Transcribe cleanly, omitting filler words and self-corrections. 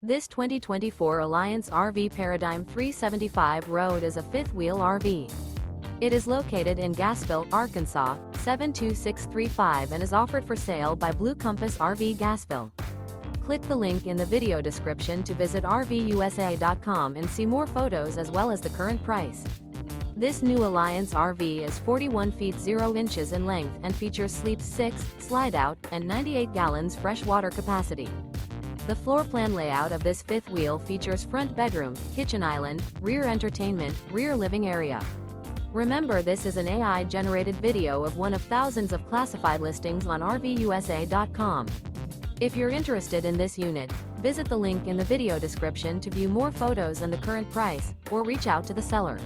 This 2024 Alliance RV Paradigm 375 Road is a fifth-wheel RV. It is located in Gassville, Arkansas, 72635 and is offered for sale by Blue Compass RV Gassville. Click the link in the video description to visit RVUSA.com and see more photos as well as the current price. This new Alliance RV is 41 feet 0 inches in length and features Sleep 6, Slideout, and 98 gallons fresh water capacity. The floor plan layout of this fifth wheel features front bedroom, kitchen island, rear entertainment, rear living area. Remember, this is an AI-generated video of one of thousands of classified listings on RVUSA.com. If you're interested in this unit, visit the link in the video description to view more photos and the current price, or reach out to the seller.